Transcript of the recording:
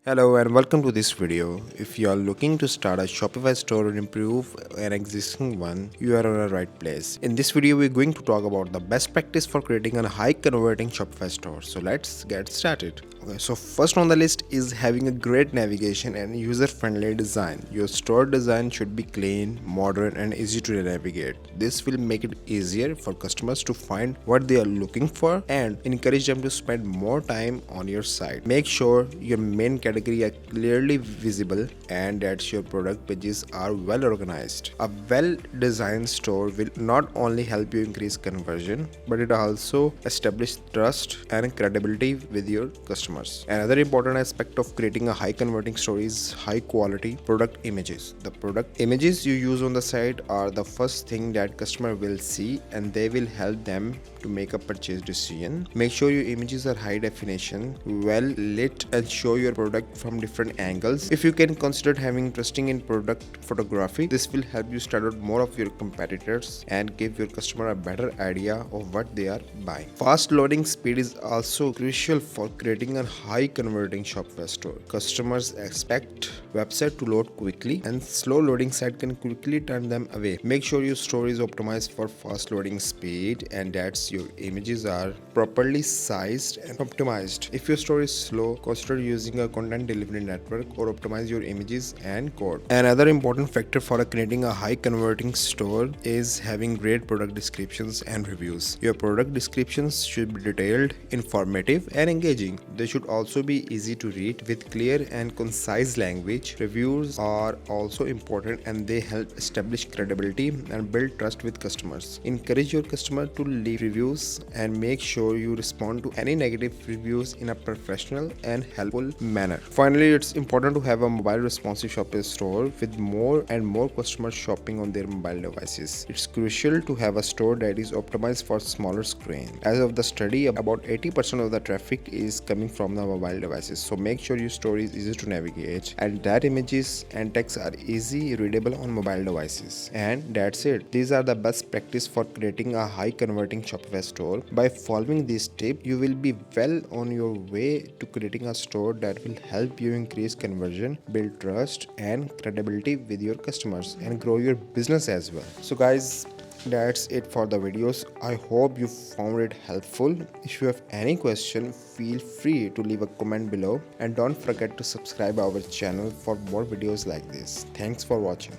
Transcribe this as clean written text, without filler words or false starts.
Hello and welcome to this video. If you are looking to start a Shopify store or improve an existing one, you are on the right place. In this video, we're going to talk about the best practice for creating a high converting Shopify store. So let's get started. Okay, so first on the list is having a great navigation and user-friendly design. Your store design should be clean, modern and easy to navigate. This will make it easier for customers to find what they are looking for and encourage them to spend more time on your site. Make sure your main category are clearly visible and that your product pages are well organized. A well-designed store will not only help you increase conversion, but it also establish trust and credibility with your customers. Another important aspect of creating a high converting store is high quality product images. The product images you use on the site are the first thing that customer will see and they will help them to make a purchase decision. Make sure your images are high definition, well lit and show your product from different angles. If you can consider having interesting in product photography, this will help you stand out more of your competitors and give your customer a better idea of what they are buying. Fast loading speed is also crucial for creating a high converting Shopify store. Customers expect website to load quickly and slow loading site can quickly turn them away. Make sure your store is optimized for fast loading speed and that your images are properly sized and optimized. If your store is slow, consider using a content delivery network or optimize your images and code. Another important factor for creating a high converting store is having great product descriptions and reviews. Your product descriptions should be detailed, informative and engaging. They should also be easy to read with clear and concise language. Reviews are also important and they help establish credibility and build trust with customers. Encourage your customer to leave reviews and make sure you respond to any negative reviews in a professional and helpful manner. Finally, it's important to have a mobile responsive Shopify store with more and more customers shopping on their mobile devices. It's crucial to have a store that is optimized for smaller screen. As of the study, about 80% of the traffic is coming from the mobile devices. So make sure your store is easy to navigate and that images and text are easy readable on mobile devices. And that's it. These are the best practice for creating a high converting Shopify store. By following these tips, you will be well on your way to creating a store that will help you increase conversion, build trust and credibility with your customers and grow your business as well. So guys, that's it for the videos. I hope you found it helpful. If you have any question, feel free to leave a comment below and don't forget to subscribe our channel for more videos like this. Thanks for watching.